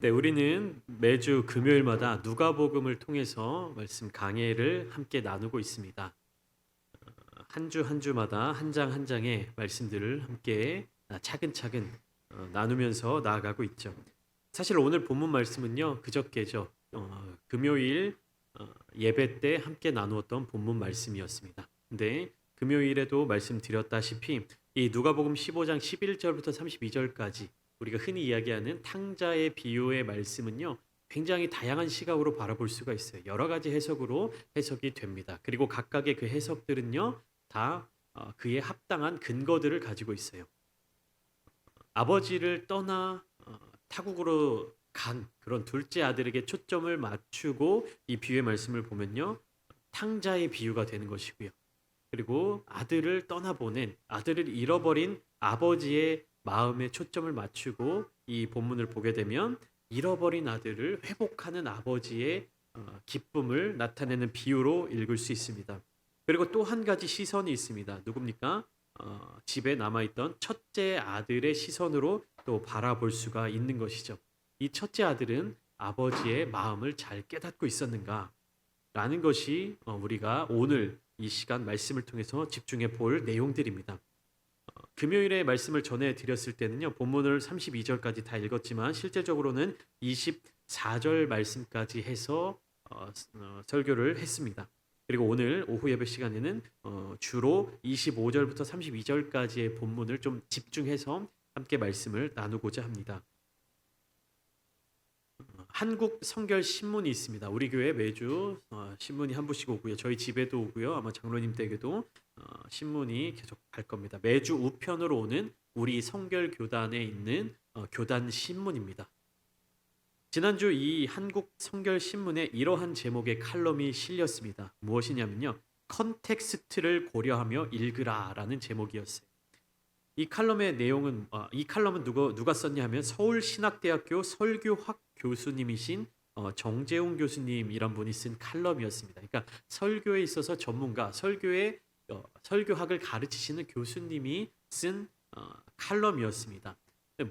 네, 우리는 매주 금요일마다 누가복음을 통해서 말씀 강해를 함께 나누고 있습니다. 한 주 한 주마다 한 장 한 장의 말씀들을 함께 차근차근 나누면서 나아가고 있죠. 사실 오늘 본문 말씀은요, 그저께죠. 금요일 예배 때 함께 나누었던 본문 말씀이었습니다. 근데 금요일에도 말씀드렸다시피 이 누가복음 15장 11절부터 32절까지 우리가 흔히 이야기하는 탕자의 비유의 말씀은요, 굉장히 다양한 시각으로 바라볼 수가 있어요. 여러 가지 해석으로 해석이 됩니다. 그리고 각각의 그 해석들은요, 다 그에 합당한 근거들을 가지고 있어요. 아버지를 떠나 타국으로 간 그런 둘째 아들에게 초점을 맞추고 이 비유의 말씀을 보면요, 탕자의 비유가 되는 것이고요. 그리고 아들을 떠나보낸, 아들을 잃어버린 아버지의 마음에 초점을 맞추고 이 본문을 보게 되면 잃어버린 아들을 회복하는 아버지의 기쁨을 나타내는 비유로 읽을 수 있습니다. 그리고 또 한 가지 시선이 있습니다. 누굽니까? 집에 남아있던 첫째 아들의 시선으로 또 바라볼 수가 있는 것이죠. 이 첫째 아들은 아버지의 마음을 잘 깨닫고 있었는가? 라는 것이 우리가 오늘 이 시간 말씀을 통해서 집중해 볼 내용들입니다. 금요일에 말씀을 전해 드렸을 때는요, 본문을 32절까지 다 읽었지만 실제적으로는 24절 말씀까지 해서 설교를 했습니다. 그리고 오늘 오후 예배 시간에는 주로 25절부터 32절까지의 본문을 좀 집중해서 함께 말씀을 나누고자 합니다. 한국 성결 신문이 있습니다. 우리 교회 매주 신문이 한 부씩 오고요. 저희 집에도 오고요. 아마 장로님 댁에도 신문이 계속 갈 겁니다. 매주 우편으로 오는 우리 성결 교단에 있는 교단 신문입니다. 지난주 이 한국 성결 신문에 이러한 제목의 칼럼이 실렸습니다. 무엇이냐면요, 컨텍스트를 고려하며 읽으라라는 제목이었어요. 이 칼럼의 내용은 이 칼럼은 누가 썼냐 하면 서울신학대학교 설교학 교수님이신 정재웅 교수님이란 분이 쓴 칼럼이었습니다. 그러니까 설교에 있어서 전문가, 설교학을 가르치시는 교수님이 쓴 칼럼이었습니다.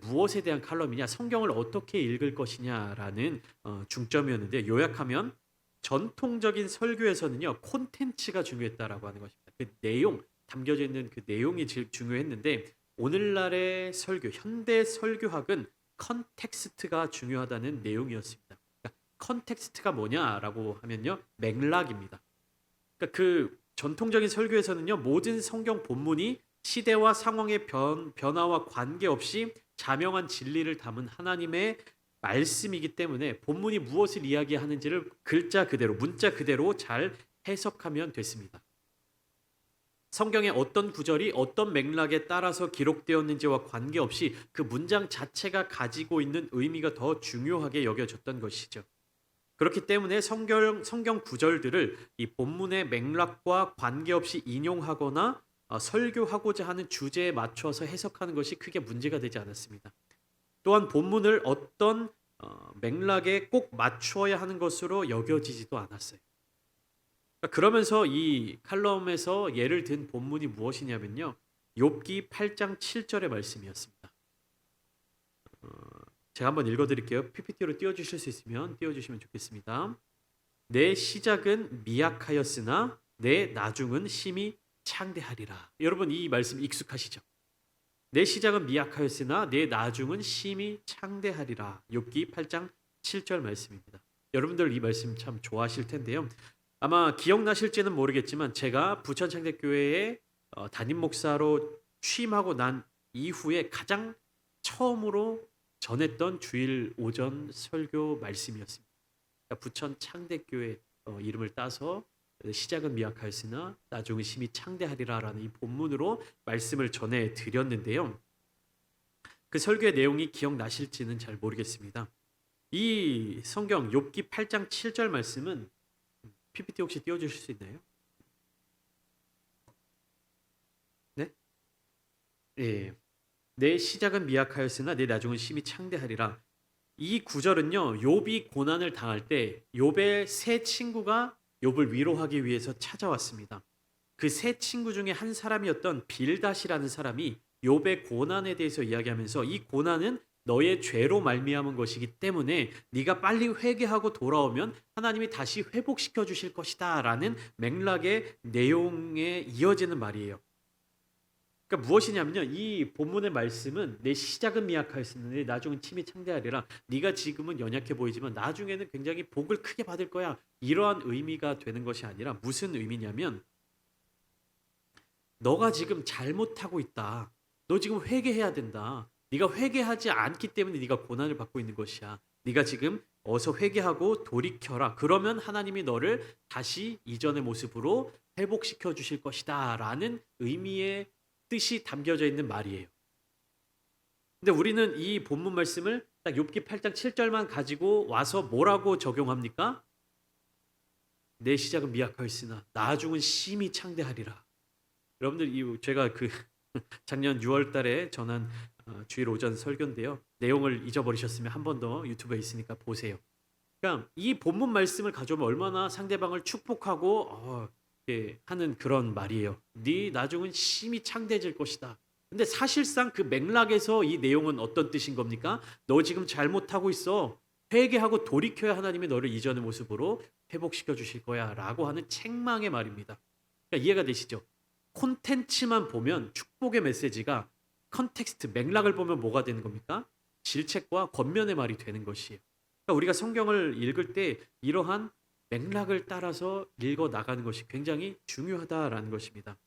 무엇에 대한 칼럼이냐? 성경을 어떻게 읽을 것이냐라는 중점이었는데, 요약하면 전통적인 설교에서는요, 콘텐츠가 중요했다라고 하는 것입니다. 그 내용, 담겨져 있는 그 내용이 제일 중요했는데, 오늘날의 설교, 현대 설교학은 컨텍스트가 중요하다는 내용이었습니다. 그러니까 컨텍스트가 뭐냐라고 하면요, 맥락입니다. 그러니까 그 전통적인 설교에서는요, 모든 성경 본문이 시대와 상황의 변화와 관계없이 자명한 진리를 담은 하나님의 말씀이기 때문에 본문이 무엇을 이야기하는지를 글자 그대로, 문자 그대로 잘 해석하면 됐습니다. 성경의 어떤 구절이 어떤 맥락에 따라서 기록되었는지와 관계없이 그 문장 자체가 가지고 있는 의미가 더 중요하게 여겨졌던 것이죠. 그렇기 때문에 성경 구절들을 이 본문의 맥락과 관계없이 인용하거나 설교하고자 하는 주제에 맞춰서 해석하는 것이 크게 문제가 되지 않았습니다. 또한 본문을 어떤 맥락에 꼭 맞추어야 하는 것으로 여겨지지도 않았어요. 그러면서 이 칼럼에서 예를 든 본문이 무엇이냐면요, 욥기 8장 7절의 말씀이었습니다. 제가 한번 읽어드릴게요. PPT로 띄워주실 수 있으면 띄워주시면 좋겠습니다. 내 시작은 미약하였으나 내 나중은 심히 창대하리라. 여러분 이 말씀 익숙하시죠? 내 시작은 미약하였으나 내 나중은 심히 창대하리라. 욥기 8장 7절 말씀입니다. 여러분들 이 말씀 참 좋아하실 텐데요. 아마 기억나실지는 모르겠지만 제가 부천창대교회에 담임 목사로 취임하고 난 이후에 가장 처음으로 전했던 주일 오전 설교 말씀이었습니다. 그러니까 부천 창대교회 이름을 따서 시작은 미약하였으나 나중은 심히 창대하리라라는 이 본문으로 말씀을 전해 드렸는데요. 그 설교의 내용이 기억나실지는 잘 모르겠습니다. 이 성경 욥기 8장 7절 말씀은 PPT 혹시 띄워주실 수 있나요? 네? 예. 내 시작은 미약하였으나 내 나중은 심히 창대하리라. 이 구절은요, 욥이 고난을 당할 때 욥의 세 친구가 욥을 위로하기 위해서 찾아왔습니다. 그 세 친구 중에 한 사람이었던 빌닷이라는 사람이 욥의 고난에 대해서 이야기하면서 이 고난은 너의 죄로 말미암은 것이기 때문에 네가 빨리 회개하고 돌아오면 하나님이 다시 회복시켜 주실 것이다라는 맥락의 내용에 이어지는 말이에요. 그러니까 무엇이냐면요. 이 본문의 말씀은 내 시작은 미약하였으니 나중은 힘이 창대하리라. 네가 지금은 연약해 보이지만 나중에는 굉장히 복을 크게 받을 거야. 이러한 의미가 되는 것이 아니라 무슨 의미냐면 너가 지금 잘못하고 있다. 너 지금 회개해야 된다. 네가 회개하지 않기 때문에 네가 고난을 받고 있는 것이야. 네가 지금 어서 회개하고 돌이켜라. 그러면 하나님이 너를 다시 이전의 모습으로 회복시켜 주실 것이다라는 의미의 뜻이 담겨져 있는 말이에요. 근데 우리는 이 본문 말씀을 딱 욥기 8장 7절만 가지고 와서 뭐라고 적용합니까? 내 시작은 미약하였으나 나중은 심히 창대하리라. 여러분들 제가 그 작년 6월 달에 전한 주일 오전 설교인데요. 내용을 잊어버리셨으면 한 번 더 유튜브에 있으니까 보세요. 그러니까 이 본문 말씀을 가져오면 얼마나 상대방을 축복하고 하는 그런 말이에요. 네 나중은 심히 창대해질 것이다. 근데 사실상 그 맥락에서 이 내용은 어떤 뜻인 겁니까? 너 지금 잘못하고 있어. 회개하고 돌이켜야 하나님이 너를 이전의 모습으로 회복시켜 주실 거야 라고 하는 책망의 말입니다. 그러니까 이해가 되시죠? 콘텐츠만 보면 축복의 메시지가 컨텍스트, 맥락을 보면 뭐가 되는 겁니까? 질책과 권면의 말이 되는 것이에요. 그러니까 우리가 성경을 읽을 때 이러한 맥락을 따라서 읽어 나가는 것이 굉장히 중요하다라는 것입니다.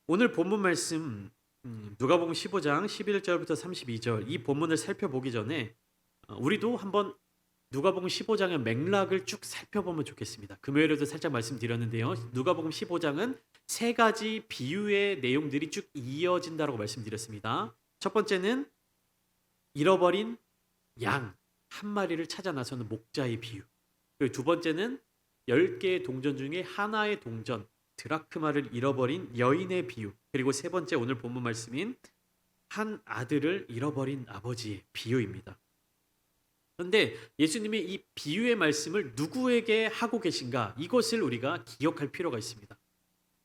오늘 본문 말씀 누가복음 15장 11절부터 32절 이 본문을 살펴보기 전에 우리도 한번 누가복음 15장의 맥락을 쭉 살펴보면 좋겠습니다. 금요일에도 살짝 말씀드렸는데요. 누가복음 15장은 세 가지 비유의 내용들이 쭉 이어진다고 말씀드렸습니다. 첫 번째는 잃어버린 양 한 마리를 찾아 나서는 목자의 비유. 그리고 두 번째는 10개의 동전 중에 하나의 동전, 드라크마를 잃어버린 여인의 비유. 그리고 세 번째 오늘 본문 말씀인 한 아들을 잃어버린 아버지의 비유입니다. 그런데 예수님이 이 비유의 말씀을 누구에게 하고 계신가? 이것을 우리가 기억할 필요가 있습니다.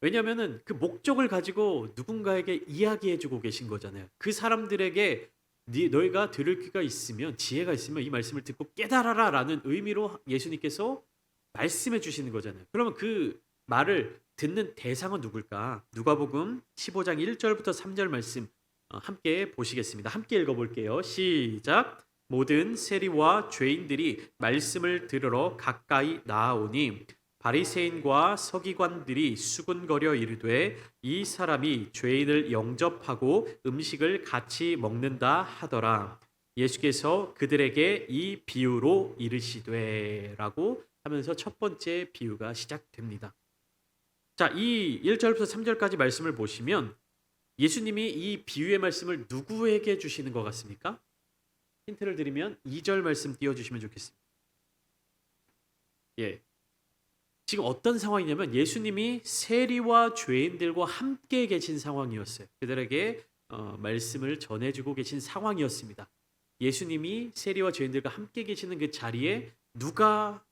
왜냐하면 그 목적을 가지고 누군가에게 이야기해주고 계신 거잖아요. 그 사람들에게 너희가 들을 귀가 있으면 지혜가 있으면 이 말씀을 듣고 깨달아라 라는 의미로 예수님께서 말씀해 주시는 거잖아요. 그러면 그 말을 듣는 대상은 누굴까? 누가복음 15장 1절부터 3절 말씀 함께 보시겠습니다. 함께 읽어볼게요. 시작. 모든 세리와 죄인들이 말씀을 들으러 가까이 나아오니 바리새인과 서기관들이 수군거려 이르되 이 사람이 죄인을 영접하고 음식을 같이 먹는다 하더라. 예수께서 그들에게 이 비유로 이르시되라고 하면서 첫 번째 비유가 시작됩니다. 자, 이 1절부터 3절까지 말씀을 보시면 예수님이 이 비유의 말씀을 누구에게 주시는 것 같습니까? 힌트를 드리면 2절 말씀 띄워주시면 좋겠습니다. 지금 어떤 상황이냐면 예수님이 세리와 죄인들과 함께 계신 상황이었어요. 그들에게 말씀을 전해주고 계신 상황이었습니다. 예수님이 세리와 죄인들과 함께 계시는 그 자리에 누가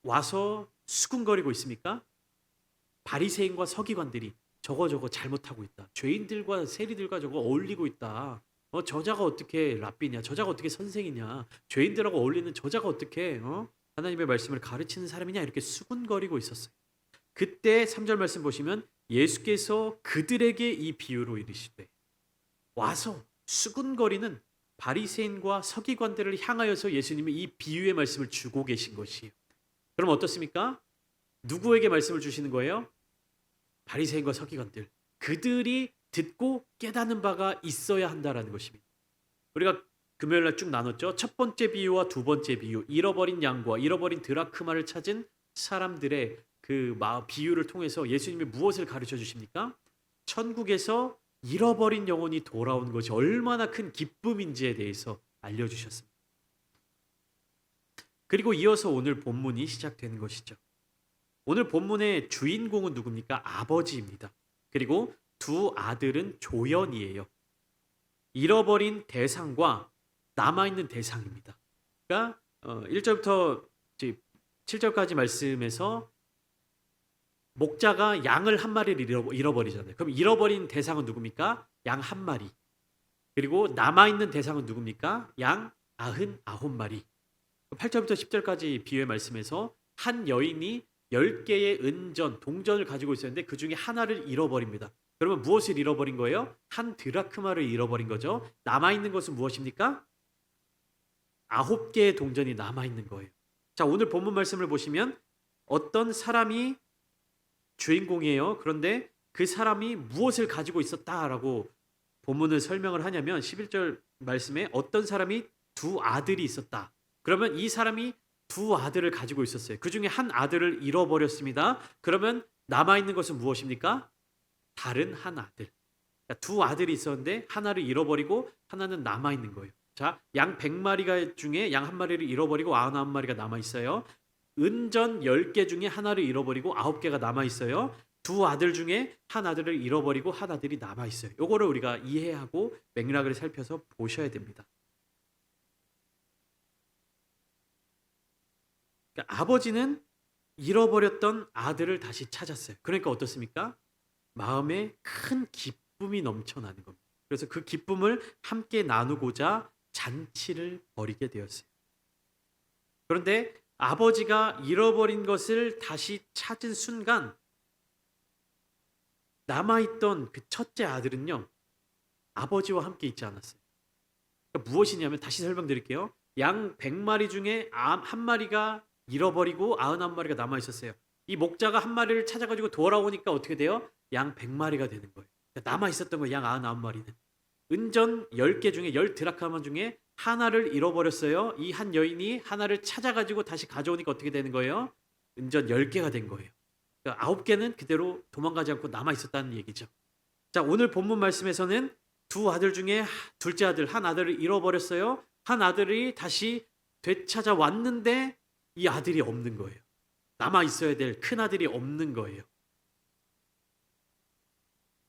와서 수군거리고 있습니까? 바리새인과 서기관들이 저거 잘못하고 있다. 죄인들과 세리들과 저거 어울리고 있다. 저자가 어떻게 랍비냐? 저자가 어떻게 선생이냐? 죄인들하고 어울리는 저자가 어떻게 하나님의 말씀을 가르치는 사람이냐? 이렇게 수군거리고 있었어요. 그때 3절 말씀 보시면 예수께서 그들에게 이 비유로 이르시되 와서 수군거리는 바리새인과 서기관들을 향하여서 예수님이 이 비유의 말씀을 주고 계신 것이에요. 그럼 어떻습니까? 누구에게 말씀을 주시는 거예요? 바리새인과 서기관들. 그들이 듣고 깨닫는 바가 있어야 한다라는 것입니다. 우리가 금요일 날 쭉 나눴죠. 첫 번째 비유와 두 번째 비유, 잃어버린 양과 잃어버린 드라크마를 찾은 사람들의 그 비유를 통해서 예수님이 무엇을 가르쳐 주십니까? 천국에서 잃어버린 영혼이 돌아온 것이 얼마나 큰 기쁨인지에 대해서 알려주셨습니다. 그리고 이어서 오늘 본문이 시작되는 것이죠. 오늘 본문의 주인공은 누굽니까? 아버지입니다. 그리고 두 아들은 조연이에요. 잃어버린 대상과 남아있는 대상입니다. 그러니까 1절부터 7절까지 말씀에서 목자가 양을 한 마리를 잃어버리잖아요. 그럼 잃어버린 대상은 누굽니까? 양 한 마리. 그리고 남아있는 대상은 누굽니까? 양 99마리. 8절부터 10절까지 비유의 말씀에서 한 여인이 10개의 은전, 동전을 가지고 있었는데 그 중에 하나를 잃어버립니다. 그러면 무엇을 잃어버린 거예요? 한 드라크마를 잃어버린 거죠. 남아있는 것은 무엇입니까? 9개의 동전이 남아있는 거예요. 자, 오늘 본문 말씀을 보시면 어떤 사람이 주인공이에요. 그런데 그 사람이 무엇을 가지고 있었다라고 본문을 설명을 하냐면 11절 말씀에 어떤 사람이 두 아들이 있었다. 그러면 이 사람이 두 아들을 가지고 있었어요. 그 중에 한 아들을 잃어버렸습니다. 그러면 남아있는 것은 무엇입니까? 다른 한 아들. 그러니까 두 아들이 있었는데 하나를 잃어버리고 하나는 남아있는 거예요. 자, 양 100마리가 중에 양 한 마리를 잃어버리고 99마리가 남아있어요. 은전 10개 중에 하나를 잃어버리고 9개가 남아있어요. 두 아들 중에 한 아들을 잃어버리고 한 아들이 남아있어요. 요거를 우리가 이해하고 맥락을 살펴서 보셔야 됩니다. 그러니까 아버지는 잃어버렸던 아들을 다시 찾았어요. 그러니까 어떻습니까? 마음에 큰 기쁨이 넘쳐나는 겁니다. 그래서 그 기쁨을 함께 나누고자 잔치를 벌이게 되었어요. 그런데 아버지가 잃어버린 것을 다시 찾은 순간 남아있던 그 첫째 아들은요, 아버지와 함께 있지 않았어요. 그러니까 무엇이냐면 다시 설명드릴게요. 양 100마리 중에 한 마리가 잃어버리고 99마리가 남아있었어요. 이 목자가 한 마리를 찾아가지고 돌아오니까 어떻게 돼요? 양 100마리가 되는 거예요. 그러니까 남아있었던 거예요. 양 99마리는. 은전 10개 중에 10드라크마 중에 하나를 잃어버렸어요. 이 한 여인이 하나를 찾아가지고 다시 가져오니까 어떻게 되는 거예요? 은전 10개가 된 거예요. 그러니까 9개는 그대로 도망가지 않고 남아있었다는 얘기죠. 자, 오늘 본문 말씀에서는 두 아들 중에 둘째 아들, 한 아들을 잃어버렸어요. 한 아들이 다시 되찾아왔는데 이 아들이 없는 거예요. 남아있어야 될 큰 아들이 없는 거예요.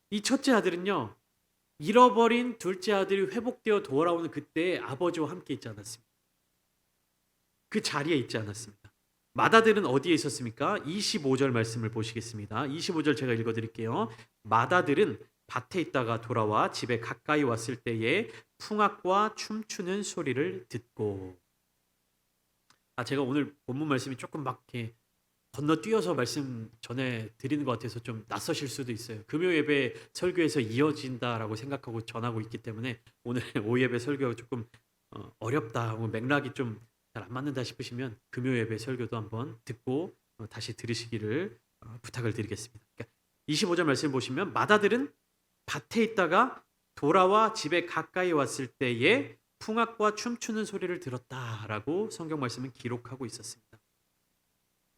이 첫째 아들은요, 잃어버린 둘째 아들이 회복되어 돌아오는 그때 아버지와 함께 있지 않았습니다. 그 자리에 있지 않았습니다. 맏아들은 어디에 있었습니까? 25절 말씀을 보시겠습니다. 25절 제가 읽어드릴게요. 맏아들은 밭에 있다가 돌아와 집에 가까이 왔을 때에 풍악과 춤추는 소리를 듣고. 제가 오늘 본문 말씀이 조금 막 이렇게 건너뛰어서 말씀 전해 드리는 것 같아서 좀 낯서실 수도 있어요. 금요 예배 설교에서 이어진다라고 생각하고 전하고 있기 때문에 오늘 오예배 설교가 조금 어렵다, 맥락이 좀 잘 안 맞는다 싶으시면 금요 예배 설교도 한번 듣고 다시 들으시기를 부탁을 드리겠습니다. 그러니까 25절 말씀 보시면 맏아들은 밭에 있다가 돌아와 집에 가까이 왔을 때에 풍악과 춤추는 소리를 들었다라고 성경 말씀은 기록하고 있었습니다.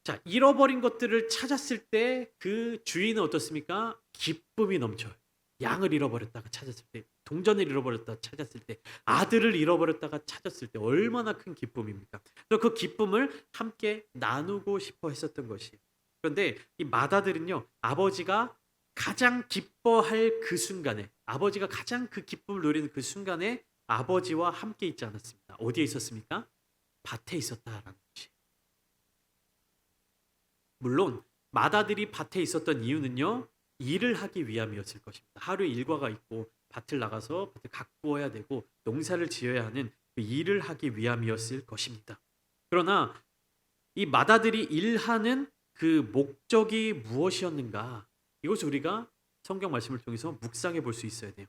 자, 잃어버린 것들을 찾았을 때 그 주인은 어떻습니까? 기쁨이 넘쳐요. 양을 잃어버렸다가 찾았을 때, 동전을 잃어버렸다가 찾았을 때, 아들을 잃어버렸다가 찾았을 때 얼마나 큰 기쁨입니까? 그 기쁨을 함께 나누고 싶어 했었던 것이에요. 그런데 이 맏아들은요, 아버지가 가장 기뻐할 그 순간에, 아버지가 가장 그 기쁨을 누리는 그 순간에 아버지와 함께 있지 않았습니다. 어디에 있었습니까? 밭에 있었다라는 것이. 물론 맏아들이 밭에 있었던 이유는요, 일을 하기 위함이었을 것입니다. 하루에 일과가 있고 밭을 나가서 밭을 가꾸어야 되고 농사를 지어야 하는 그 일을 하기 위함이었을 것입니다. 그러나 이 맏아들이 일하는 그 목적이 무엇이었는가? 이것을 우리가 성경 말씀을 통해서 묵상해 볼 수 있어야 돼요.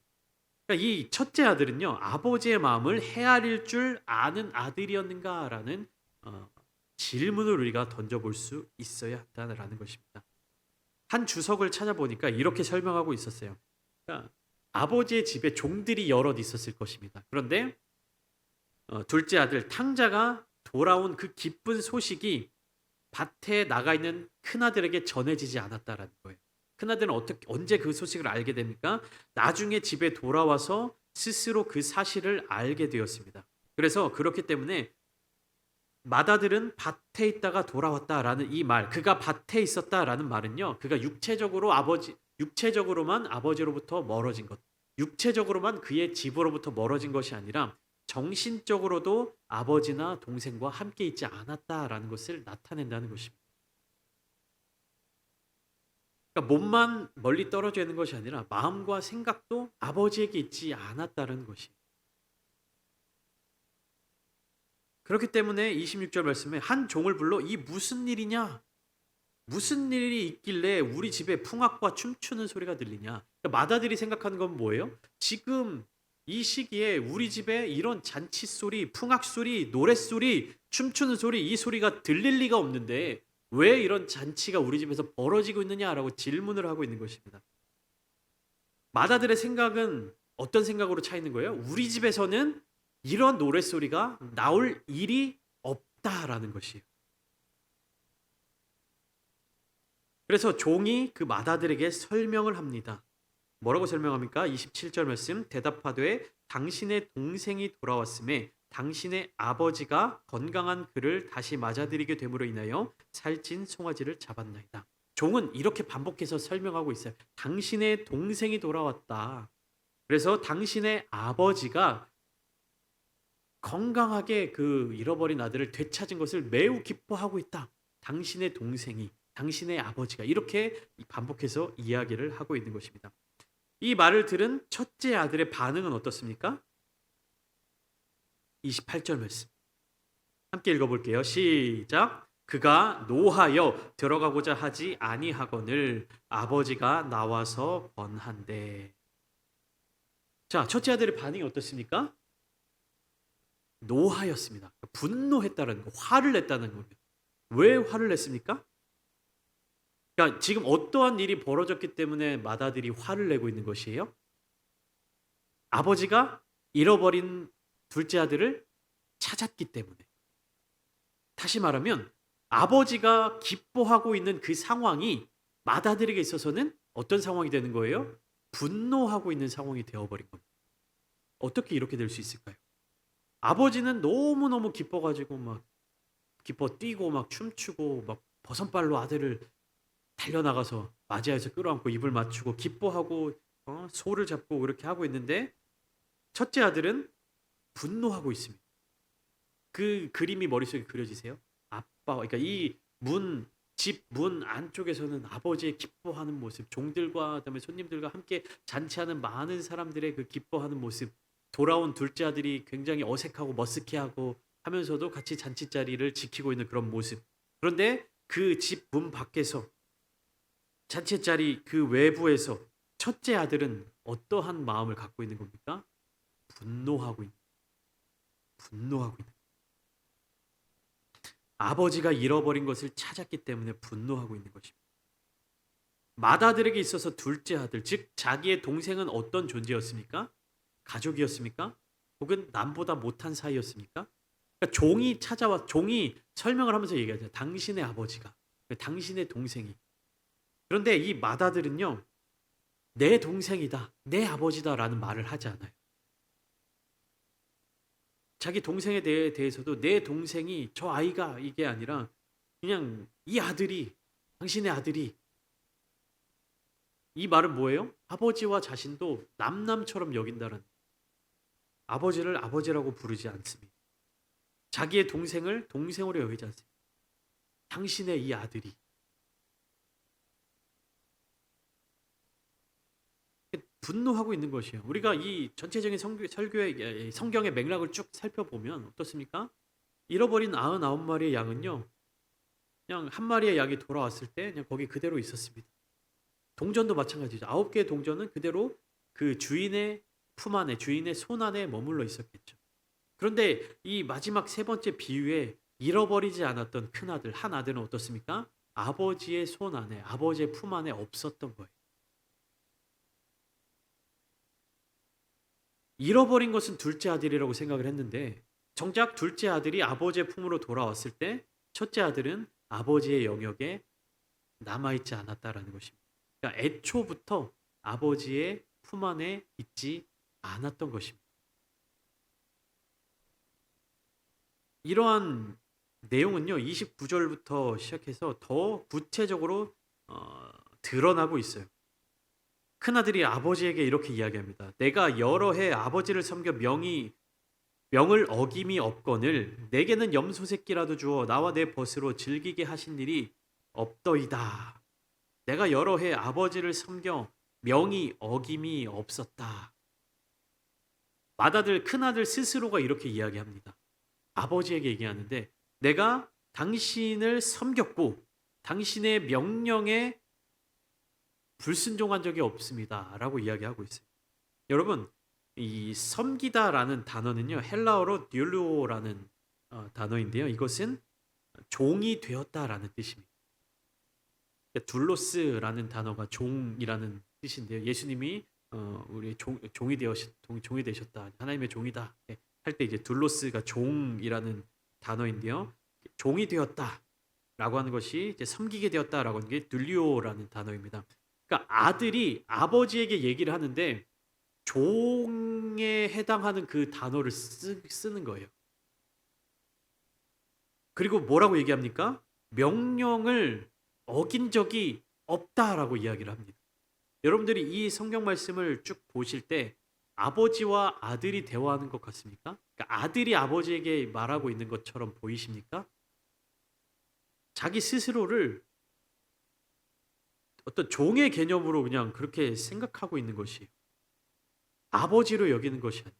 그러니까 이 첫째 아들은요, 아버지의 마음을 헤아릴 줄 아는 아들이었는가라는 질문을 우리가 던져볼 수 있어야 한다는 것입니다. 한 주석을 찾아보니까 이렇게 설명하고 있었어요. 그러니까 아버지의 집에 종들이 여럿 있었을 것입니다. 그런데 둘째 아들 탕자가 돌아온 그 기쁜 소식이 밭에 나가 있는 큰아들에게 전해지지 않았다라는 거예요. 큰아들은 언제 그 소식을 알게 됩니까? 나중에 집에 돌아와서 스스로 그 사실을 알게 되었습니다. 그래서 그렇기 때문에 맏아들은 밭에 있다가 돌아왔다라는 이 말, 그가 밭에 있었다라는 말은요, 그가 육체적으로만 아버지로부터 멀어진 것, 육체적으로만 그의 집으로부터 멀어진 것이 아니라 정신적으로도 아버지나 동생과 함께 있지 않았다라는 것을 나타낸다는 것입니다. 그러니까 몸만 멀리 떨어져 있는 것이 아니라 마음과 생각도 아버지에게 있지 않았다는 것이. 그렇기 때문에 26절 말씀에 한 종을 불러 이 무슨 일이냐? 무슨 일이 있길래 우리 집에 풍악과 춤추는 소리가 들리냐? 그러니까 마다들이 생각하는 건 뭐예요? 지금 이 시기에 우리 집에 이런 잔치 소리, 풍악 소리, 노래 소리, 춤추는 소리, 이 소리가 들릴 리가 없는데 왜 이런 잔치가 우리 집에서 벌어지고 있느냐라고 질문을 하고 있는 것입니다. 마다들의 생각은 어떤 생각으로 차 있는 거예요? 우리 집에서는 이런 노래 소리가 나올 일이 없다라는 것이에요. 그래서 종이 그 마다들에게 설명을 합니다. 뭐라고 설명합니까? 27절 말씀 대답하되 당신의 동생이 돌아왔음에 당신의 아버지가 건강한 그를 다시 맞아들이게 됨으로 인하여 살찐 송아지를 잡았나이다. 종은 이렇게 반복해서 설명하고 있어요. 당신의 동생이 돌아왔다. 그래서 당신의 아버지가 건강하게 그 잃어버린 아들을 되찾은 것을 매우 기뻐하고 있다. 당신의 동생이, 당신의 아버지가 이렇게 반복해서 이야기를 하고 있는 것입니다. 이 말을 들은 첫째 아들의 반응은 어떻습니까? 28절 말씀. 함께 읽어볼게요. 시작. 그가 노하여 들어가고자 하지 아니하거늘 아버지가 나와서 권한대. 자, 첫째 아들의 반응이 어떻습니까? 노하였습니다. 분노했다는 거, 화를 냈다는 겁니다. 왜 화를 냈습니까? 그러니까 지금 어떠한 일이 벌어졌기 때문에 마다들이 화를 내고 있는 것이에요? 아버지가 잃어버린 둘째 아들을 찾았기 때문에. 다시 말하면 아버지가 기뻐하고 있는 그 상황이 마다들에게 있어서는 어떤 상황이 되는 거예요? 분노하고 있는 상황이 되어버린 겁니다. 어떻게 이렇게 될 수 있을까요? 아버지는 너무너무 기뻐가지고 막 기뻐 뛰고 막 춤추고 막 버선발로 아들을 달려나가서 맞이하여서 끌어안고 입을 맞추고 기뻐하고 소를 잡고 그렇게 하고 있는데 첫째 아들은 분노하고 있습니다. 그 그림이 머릿속에 그려지세요? 아빠, 그러니까 이 집 문 안쪽에서는 아버지의 기뻐하는 모습, 종들과 그다음에 손님들과 함께 잔치하는 많은 사람들의 그 기뻐하는 모습, 돌아온 둘째 아들이 굉장히 어색하고 머쓱해하고 하면서도 같이 잔치 자리를 지키고 있는 그런 모습. 그런데 그 집 문 밖에서 잔치 자리 그 외부에서 첫째 아들은 어떠한 마음을 갖고 있는 겁니까? 분노하고 있는. 아버지가 잃어버린 것을 찾았기 때문에 분노하고 있는 것입니다. 마다들에게 있어서 둘째 아들, 즉 자기의 동생은 어떤 존재였습니까? 가족이었습니까? 혹은 남보다 못한 사이였습니까? 그러니까 종이 설명을 하면서 얘기하죠. 당신의 아버지가, 당신의 동생이. 그런데 이 마다들은요, 내 동생이다, 내 아버지다라는 말을 하지 않아요. 자기 동생에 대해서도 내 동생이 저 아이가 이게 아니라 그냥 이 아들이 당신의 아들이 이 말은 뭐예요? 아버지와 자신도 남남처럼 여긴다는 아버지를 아버지라고 부르지 않습니다. 자기의 동생을 동생으로 여기지 않습니다. 당신의 이 아들이 분노하고 있는 것이에요. 우리가 이 전체적인 설교의 성경의 맥락을 쭉 살펴보면 어떻습니까? 잃어버린 99마리의 양은요. 그냥 한 마리의 양이 돌아왔을 때 그냥 거기 그대로 있었습니다. 동전도 마찬가지죠. 9개의 동전은 그대로 그 주인의 품 안에, 주인의 손 안에 머물러 있었겠죠. 그런데 이 마지막 세 번째 비유에 잃어버리지 않았던 큰 아들, 한 아들은 어떻습니까? 아버지의 손 안에, 아버지의 품 안에 없었던 거예요. 잃어버린 것은 둘째 아들이라고 생각을 했는데 정작 둘째 아들이 아버지의 품으로 돌아왔을 때 첫째 아들은 아버지의 영역에 남아있지 않았다라는 것입니다. 그러니까 애초부터 아버지의 품 안에 있지 않았던 것입니다. 이러한 내용은요 29절부터 시작해서 더 구체적으로 드러나고 있어요. 큰아들이 아버지에게 이렇게 이야기합니다. 내가 여러 해 아버지를 섬겨 명을 어김이 없거늘 내게는 염소 새끼라도 주어 나와 내 벗으로 즐기게 하신 일이 없더이다. 내가 여러 해 아버지를 섬겨 명이 어김이 없었다. 맏아들, 큰아들 스스로가 이렇게 이야기합니다. 아버지에게 얘기하는데 내가 당신을 섬겼고 당신의 명령에 불순종한 적이 없습니다라고 이야기하고 있어요. 여러분, 이 섬기다라는 단어는요 헬라어로 듀르오라는 단어인데요. 이것은 종이 되었다라는 뜻입니다. 둘로스라는 단어가 종이라는 뜻인데요. 예수님이 우리 종이 되셨다. 하나님의 종이다. 할 때 이제 둘로스가 종이라는 단어인데요. 종이 되었다라고 하는 것이 이제 섬기게 되었다라고 하는 게 둘리오라는 단어입니다. 그러니까 아들이 아버지에게 얘기를 하는데 종에 해당하는 그 단어를 쓰는 거예요. 그리고 뭐라고 얘기합니까? 명령을 어긴 적이 없다라고 이야기를 합니다. 여러분들이 이 성경 말씀을 쭉 보실 때 아버지와 아들이 대화하는 것 같습니까? 그러니까 아들이 아버지에게 말하고 있는 것처럼 보이십니까? 자기 스스로를 어떤 종의 개념으로 그냥 그렇게 생각하고 있는 것이 아버지로 여기는 것이 아니에요.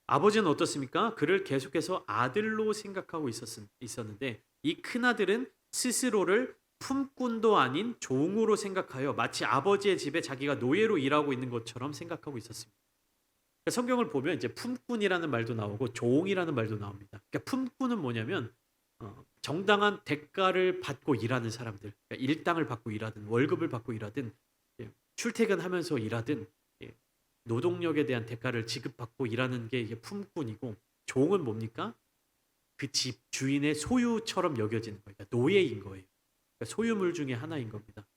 아버지는 어떻습니까? 그를 계속해서 아들로 생각하고 있었는데 이 큰아들은 스스로를 품꾼도 아닌 종으로 생각하여 마치 아버지의 집에 자기가 노예로 일하고 있는 것처럼 생각하고 있었습니다. 그러니까 성경을 보면 이제 품꾼이라는 말도 나오고 종이라는 말도 나옵니다. 그러니까 품꾼은 뭐냐면 정당한 대가를 받고 일하는 사람들, 그러니까 일당을 받고 일하든 월급을 받고 일하든 출퇴근하면서 일하든 노동력에 대한 대가를 지급받고 일하는 게 이게 품꾼이고 종은 뭡니까? 그 집 주인의 소유처럼 여겨지는 거예요. 그러니까 노예인 거예요. 그러니까 소유물 중에 하나인 겁니다.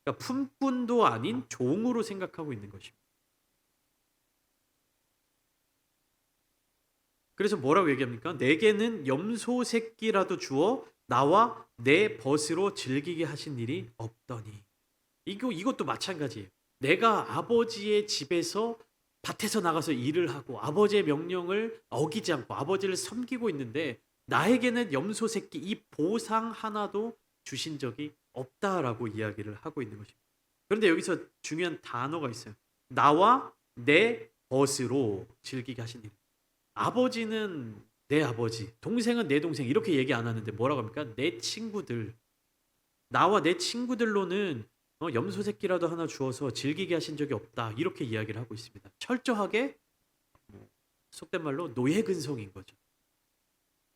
그러니까 품꾼도 아닌 종으로 생각하고 있는 것입니다. 그래서 뭐라고 얘기합니까? 내게는 염소 새끼라도 주어 나와 내 벗으로 즐기게 하신 일이 없더니. 이것도 마찬가지예요. 내가 아버지의 집에서 밭에서 나가서 일을 하고 아버지의 명령을 어기지 않고 아버지를 섬기고 있는데 나에게는 염소 새끼 이 보상 하나도 주신 적이 없다라고 이야기를 하고 있는 것입니다. 그런데 여기서 중요한 단어가 있어요. 나와 내 벗으로 즐기게 하신 일. 아버지는 내 아버지, 동생은 내 동생 이렇게 얘기 안 하는데 뭐라고 합니까? 내 친구들. 나와 내 친구들로는 염소 새끼라도 하나 주어서 즐기게 하신 적이 없다. 이렇게 이야기를 하고 있습니다. 철저하게 속된 말로 노예 근성인 거죠.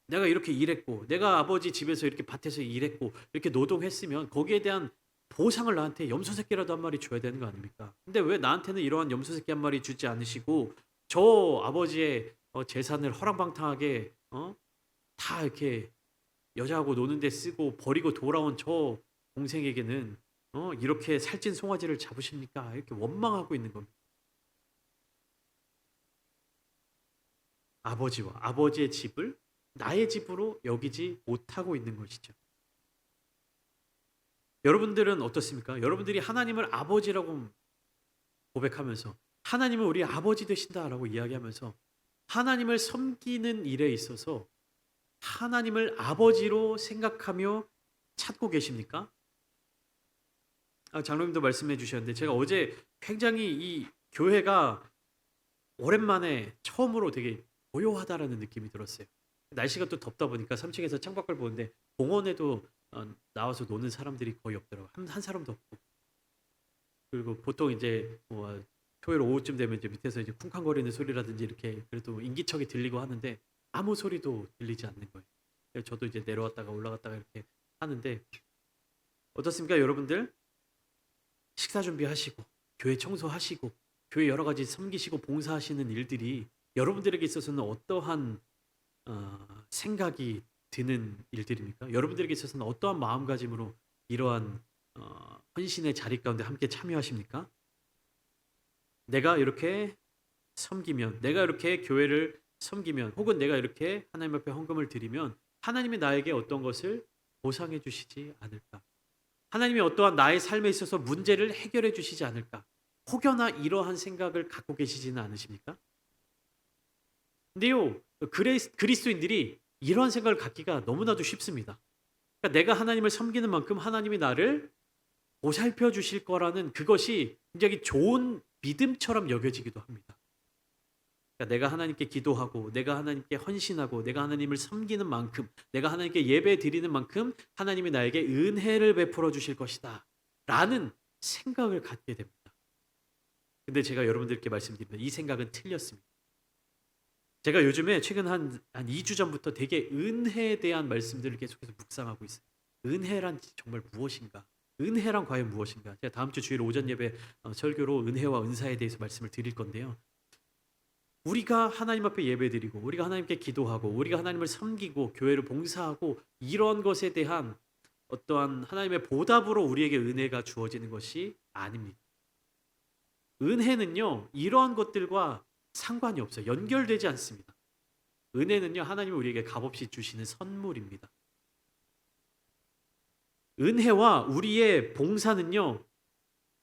내가 이렇게 일했고 내가 아버지 집에서 이렇게 밭에서 일했고 이렇게 노동했으면 거기에 대한 보상을 나한테 염소 새끼라도 한 마리 줘야 되는 거 아닙니까? 근데 왜 나한테는 이러한 염소 새끼 한 마리 주지 않으시고 저 아버지의 재산을 허랑방탕하게 다 이렇게 여자하고 노는데 쓰고 버리고 돌아온 저 동생에게는 이렇게 살찐 송아지를 잡으십니까? 이렇게 원망하고 있는 겁니다. 아버지와 아버지의 집을 나의 집으로 여기지 못하고 있는 것이죠. 여러분들은 어떻습니까? 여러분들이 하나님을 아버지라고 고백하면서 하나님은 우리 아버지 되신다라고 이야기하면서 하나님을 섬기는 일에 있어서 하나님을 아버지로 생각하며 찾고 계십니까? 장로님도 말씀해 주셨는데 제가 어제 굉장히 이 교회가 오랜만에 처음으로 되게 고요하다라는 느낌이 들었어요. 날씨가 또 덥다 보니까 3층에서 창밖을 보는데 공원에도 나와서 노는 사람들이 거의 없더라고요. 한 사람도 없고. 그리고 보통 이제 토요일 오후쯤 되면 이제 밑에서 이제 쿵쾅거리는 소리라든지 이렇게 그래도 인기척이 들리고 하는데 아무 소리도 들리지 않는 거예요. 그래서 저도 이제 내려왔다가 올라갔다가 이렇게 하는데 어떻습니까, 여러분들? 식사 준비하시고 교회 청소하시고 교회 여러 가지 섬기시고 봉사하시는 일들이 여러분들에게 있어서는 어떠한 생각이 드는 일들입니까? 여러분들에게 있어서는 어떠한 마음가짐으로 이러한 헌신의 자리 가운데 함께 참여하십니까? 내가 이렇게 섬기면, 내가 이렇게 교회를 섬기면, 혹은 내가 이렇게 하나님 앞에 헌금을 드리면 하나님이 나에게 어떤 것을 보상해 주시지 않을까? 하나님이 어떠한 나의 삶에 있어서 문제를 해결해 주시지 않을까? 혹여나 이러한 생각을 갖고 계시지는 않으십니까? 근데요, 그리스도인들이 이러한 생각을 갖기가 너무나도 쉽습니다. 그러니까 내가 하나님을 섬기는 만큼 하나님이 나를 보살펴 주실 거라는 그것이 굉장히 좋은 믿음처럼 여겨지기도 합니다. 그러니까 내가 하나님께 기도하고 내가 하나님께 헌신하고 내가 하나님을 섬기는 만큼 내가 하나님께 예배 드리는 만큼 하나님이 나에게 은혜를 베풀어 주실 것이다 라는 생각을 갖게 됩니다. 근데 제가 여러분들께 말씀드립니다. 이 생각은 틀렸습니다. 제가 요즘에 최근 한 2주 전부터 되게 은혜에 대한 말씀들을 계속해서 묵상하고 있어요. 은혜란 정말 무엇인가? 은혜란 과연 무엇인가? 제가 다음 주 주일 오전 예배 설교로 은혜와 은사에 대해서 말씀을 드릴 건데요. 우리가 하나님 앞에 예배드리고 우리가 하나님께 기도하고 우리가 하나님을 섬기고 교회를 봉사하고 이런 것에 대한 어떠한 하나님의 보답으로 우리에게 은혜가 주어지는 것이 아닙니다. 은혜는요, 이러한 것들과 상관이 없어요. 연결되지 않습니다. 은혜는요, 하나님이 우리에게 값없이 주시는 선물입니다. 은혜와 우리의 봉사는요,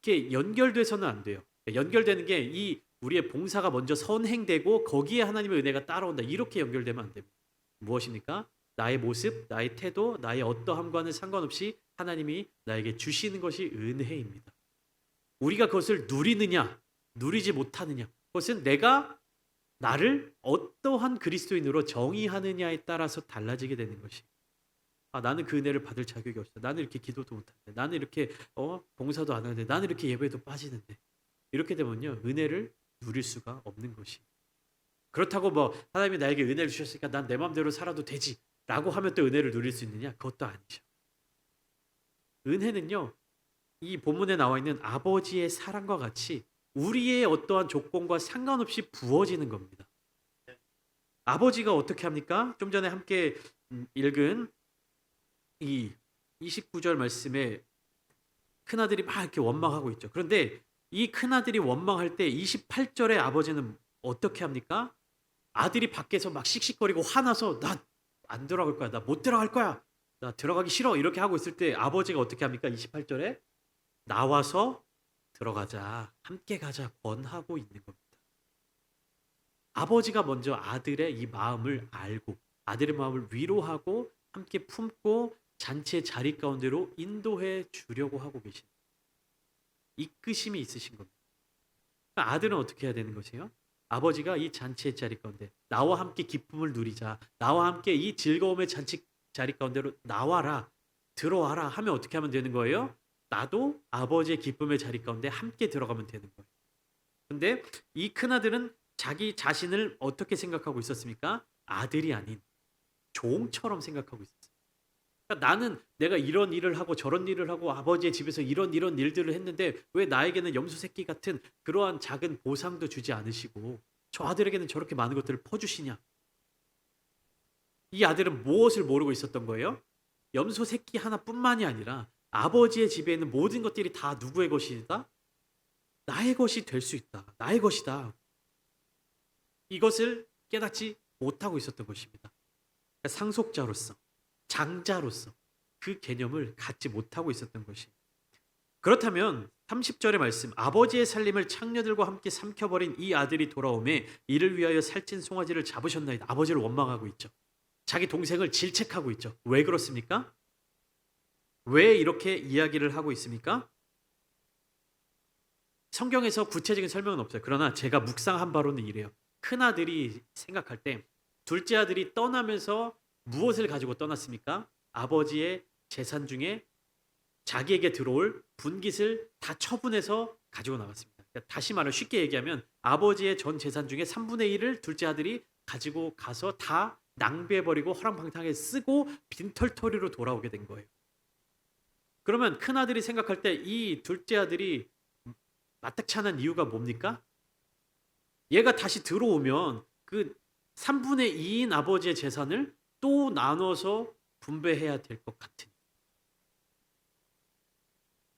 이렇게 연결돼서는 안 돼요. 연결되는 게 이 우리의 봉사가 먼저 선행되고 거기에 하나님의 은혜가 따라온다. 이렇게 연결되면 안 됩니다. 무엇입니까? 나의 모습, 나의 태도, 나의 어떠함과는 상관없이 하나님이 나에게 주시는 것이 은혜입니다. 우리가 그것을 누리느냐, 누리지 못하느냐, 그것은 내가 나를 어떠한 그리스도인으로 정의하느냐에 따라서 달라지게 되는 것이. 나는 그 은혜를 받을 자격이 없어. 나는 이렇게 기도도 못하는데, 나는 이렇게 봉사도 안 하는데, 나는 이렇게 예배도 빠지는데. 이렇게 되면요, 은혜를 누릴 수가 없는 것이. 그렇다고 뭐 하나님이 나에게 은혜를 주셨으니까 난 내 마음대로 살아도 되지라고 하면 또 은혜를 누릴 수 있느냐? 그것도 아니죠. 은혜는요, 이 본문에 나와 있는 아버지의 사랑과 같이 우리의 어떠한 조건과 상관없이 부어지는 겁니다. 아버지가 어떻게 합니까? 좀 전에 함께 읽은 이 29절 말씀에 큰아들이 막 이렇게 원망하고 있죠. 그런데 이 큰아들이 원망할 때 28절에 아버지는 어떻게 합니까? 아들이 밖에서 막 씩씩거리고 화나서 나 안 들어갈 거야. 나 못 들어갈 거야. 나 들어가기 싫어. 이렇게 하고 있을 때 아버지가 어떻게 합니까? 28절에 나와서 들어가자. 함께 가자. 권하고 있는 겁니다. 아버지가 먼저 아들의 이 마음을 알고 아들의 마음을 위로하고 함께 품고 잔치의 자리 가운데로 인도해 주려고 하고 계신 이끄심이 있으신 겁니다. 그러니까 아들은 어떻게 해야 되는 것이에요? 아버지가 이 잔치의 자리 가운데 나와 함께 기쁨을 누리자. 나와 함께 이 즐거움의 잔치 자리 가운데로 나와라. 들어와라 하면 어떻게 하면 되는 거예요? 나도 아버지의 기쁨의 자리 가운데 함께 들어가면 되는 거예요. 근데 이 큰아들은 자기 자신을 어떻게 생각하고 있었습니까? 아들이 아닌 종처럼 생각하고 있었어요. 그러니까 나는 내가 이런 일을 하고 저런 일을 하고 아버지의 집에서 이런 일들을 했는데 왜 나에게는 염소 새끼 같은 그러한 작은 보상도 주지 않으시고 저 아들에게는 저렇게 많은 것들을 퍼주시냐? 이 아들은 무엇을 모르고 있었던 거예요? 염소 새끼 하나뿐만이 아니라 아버지의 집에 있는 모든 것들이 다 누구의 것이다? 나의 것이 될 수 있다. 나의 것이다. 이것을 깨닫지 못하고 있었던 것입니다. 그러니까 상속자로서 장자로서 그 개념을 갖지 못하고 있었던 것이. 그렇다면 30절의 말씀 아버지의 살림을 창녀들과 함께 삼켜버린 이 아들이 돌아오매 이를 위하여 살찐 송아지를 잡으셨나이다. 아버지를 원망하고 있죠. 자기 동생을 질책하고 있죠. 왜 그렇습니까? 왜 이렇게 이야기를 하고 있습니까? 성경에서 구체적인 설명은 없어요. 그러나 제가 묵상한 바로는 이래요. 큰아들이 생각할 때 둘째 아들이 떠나면서 무엇을 가지고 떠났습니까? 아버지의 재산 중에 자기에게 들어올 분깃을 다 처분해서 가지고 나갔습니다. 그러니까 다시 말해 쉽게 얘기하면 아버지의 전 재산 중에 3분의 1을 둘째 아들이 가지고 가서 다 낭비해버리고 허랑방탕하게 쓰고 빈털터리로 돌아오게 된 거예요. 그러면 큰아들이 생각할 때 이 둘째 아들이 마땅치 않은 이유가 뭡니까? 얘가 다시 들어오면 그 3분의 2인 아버지의 재산을 또 나눠서 분배해야 될 것 같은.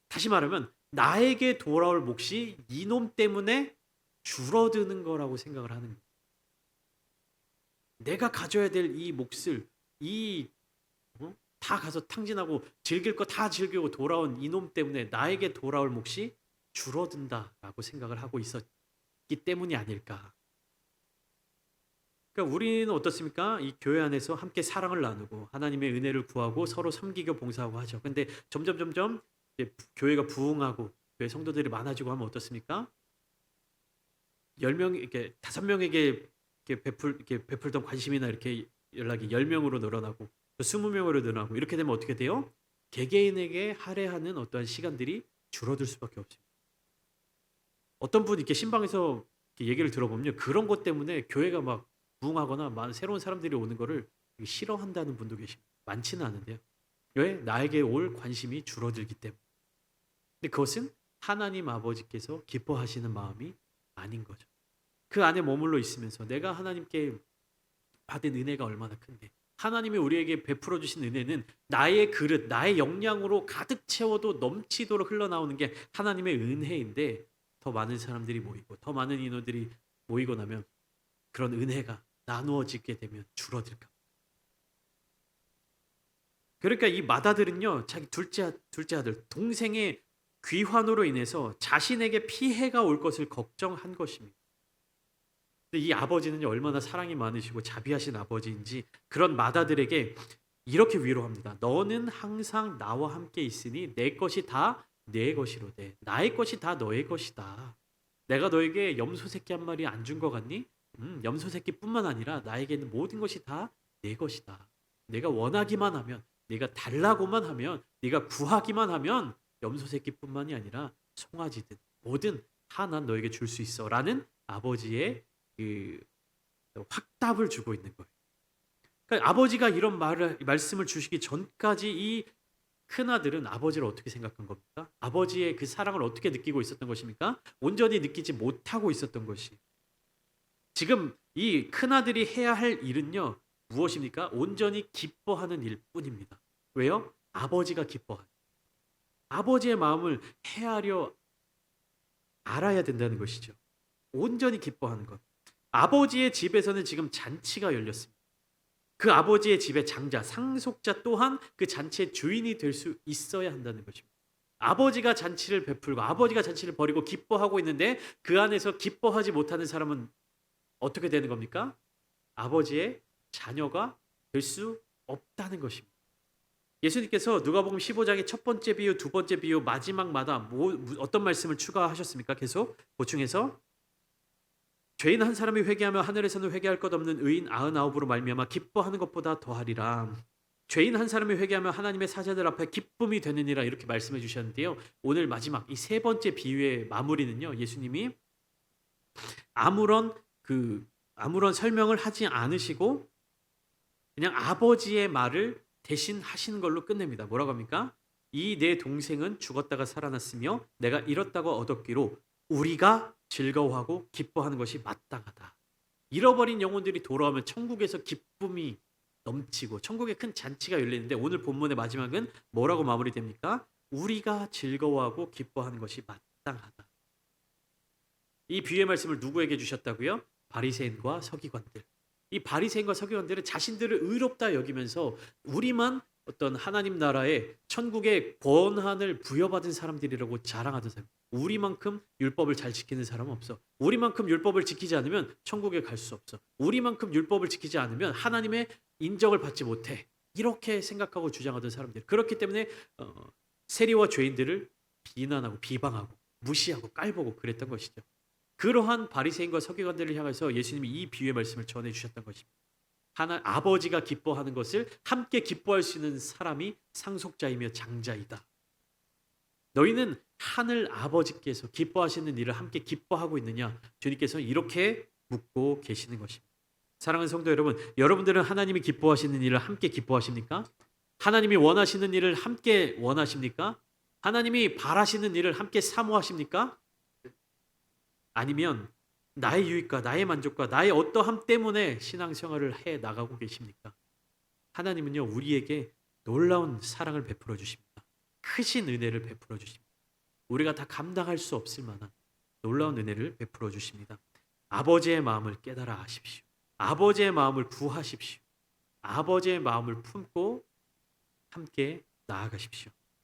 다시 말하면 나에게 돌아올 몫이 이놈 때문에 줄어드는 거라고 생각을 하는 거예요. 내가 가져야 될 이 몫을 다 가서 탕진하고 즐길 거 다 즐기고 돌아온 이놈 때문에 나에게 돌아올 몫이 줄어든다라고 생각을 하고 있었기 때문이 아닐까. 그러니까 우리는 어떻습니까? 이 교회 안에서 함께 사랑을 나누고 하나님의 은혜를 구하고 서로 섬기고 봉사하고 하죠. 근데 점점 이제 교회가 부흥하고 교회 성도들이 많아지고 하면 어떻습니까? 10명 이렇게 5명에게 이렇게 베풀던 관심이나 이렇게 연락이 10명으로 늘어나고 또 20명으로 늘어나고 이렇게 되면 어떻게 돼요? 개개인에게 할애하는 어떠한 시간들이 줄어들 수밖에 없습니다. 어떤 분이 이렇게 신방에서 이렇게 얘기를 들어보면요. 그런 것 때문에 교회가 막 부흥하거나 새로운 사람들이 오는 거를 싫어한다는 분도 계십니다. 많지는 않은데요. 왜? 나에게 올 관심이 줄어들기 때문에. 근데 그것은 하나님 아버지께서 기뻐하시는 마음이 아닌 거죠. 그 안에 머물러 있으면서 내가 하나님께 받은 은혜가 얼마나 큰데 하나님이 우리에게 베풀어 주신 은혜는 나의 그릇, 나의 역량으로 가득 채워도 넘치도록 흘러나오는 게 하나님의 은혜인데 더 많은 사람들이 모이고 더 많은 인원들이 모이고 나면 그런 은혜가 나누어지게 되면 줄어들까. 그러니까 이 마다들은요, 자기 둘째 아들, 동생의 귀환으로 인해서 자신에게 피해가 올 것을 걱정한 것입니다. 근데 이 아버지는요, 얼마나 사랑이 많으시고 자비하신 아버지인지 그런 마다들에게 이렇게 위로합니다. 너는 항상 나와 함께 있으니 내 것이 다 내 것이로되 나의 것이 다 너의 것이다. 내가 너에게 염소 새끼 한 마리 안 준 것 같니? 염소 새끼뿐만 아니라 나에게는 모든 것이 다 내 것이다. 내가 원하기만 하면, 네가 달라고만 하면, 네가 구하기만 하면 염소 새끼뿐만이 아니라 송아지든 뭐든 다 난 너에게 줄 수 있어라는 아버지의 그 확답을 주고 있는 거예요. 그러니까 아버지가 이런 말씀을 주시기 전까지 이 큰아들은 아버지를 어떻게 생각한 겁니까? 아버지의 그 사랑을 어떻게 느끼고 있었던 것입니까? 온전히 느끼지 못하고 있었던 것이. 지금 이 큰아들이 해야 할 일은요. 무엇입니까? 온전히 기뻐하는 일뿐입니다. 왜요? 아버지가 기뻐하는. 아버지의 마음을 헤아려 알아야 된다는 것이죠. 온전히 기뻐하는 것. 아버지의 집에서는 지금 잔치가 열렸습니다. 그 아버지의 집의 장자, 상속자 또한 그 잔치의 주인이 될 수 있어야 한다는 것입니다. 아버지가 잔치를 베풀고 아버지가 잔치를 벌이고 기뻐하고 있는데 그 안에서 기뻐하지 못하는 사람은 어떻게 되는 겁니까? 아버지의 자녀가 될 수 없다는 것입니다. 예수님께서 누가복음 15장의 첫 번째 비유, 두 번째 비유, 마지막마다 어떤 말씀을 추가하셨습니까? 계속 보충해서 죄인 한 사람이 회개하며 하늘에서는 회개할 것 없는 의인 99으로 말미암아 기뻐하는 것보다 더하리라. 죄인 한 사람이 회개하며 하나님의 사자들 앞에 기쁨이 되느니라 이렇게 말씀해 주셨는데요. 오늘 마지막 이 세 번째 비유의 마무리는요. 예수님이 아무런 설명을 하지 않으시고 그냥 아버지의 말을 대신 하시는 걸로 끝냅니다. 뭐라고 합니까? 이 내 동생은 죽었다가 살아났으며 내가 잃었다고 얻었기로 우리가 즐거워하고 기뻐하는 것이 마땅하다. 잃어버린 영혼들이 돌아오면 천국에서 기쁨이 넘치고 천국에 큰 잔치가 열리는데 오늘 본문의 마지막은 뭐라고 마무리됩니까? 우리가 즐거워하고 기뻐하는 것이 마땅하다. 이 비유의 말씀을 누구에게 주셨다고요? 바리새인과 서기관들. 이 바리새인과 서기관들은 자신들을 의롭다 여기면서 우리만 어떤 하나님 나라의 천국의 권한을 부여받은 사람들이라고 자랑하던 사람. 우리만큼 율법을 잘 지키는 사람은 없어. 우리만큼 율법을 지키지 않으면 천국에 갈 수 없어. 우리만큼 율법을 지키지 않으면 하나님의 인정을 받지 못해. 이렇게 생각하고 주장하던 사람들. 그렇기 때문에 세리와 죄인들을 비난하고 비방하고 무시하고 깔보고 그랬던 것이죠. 그러한 바리새인과 서기관들을 향해서 예수님이 이 비유의 말씀을 전해 주셨던 것입니다. 아버지가 기뻐하는 것을 함께 기뻐할 수 있는 사람이 상속자이며 장자이다. 너희는 하늘 아버지께서 기뻐하시는 일을 함께 기뻐하고 있느냐? 주님께서 이렇게 묻고 계시는 것입니다. 사랑하는 성도 여러분, 여러분들은 하나님이 기뻐하시는 일을 함께 기뻐하십니까? 하나님이 원하시는 일을 함께 원하십니까? 하나님이 바라시는 일을 함께 사모하십니까? 아니면 나의 유익과 나의 만족과 나의 어떠함 때문에 신앙생활을 해 나가고 계십니까? 하나님은요 우리에게 놀라운 사랑을 베풀어 주십니다. 크신 은혜를 베풀어 주십니다. 우리가 다 감당할 수 없을 만한 놀라운 은혜를 베풀어 주십니다. 아버지의 마음을 깨달아 하십시오. 아버지의 마음을 구하십시오. 아버지의 마음을 품고 함께 나아가십시오.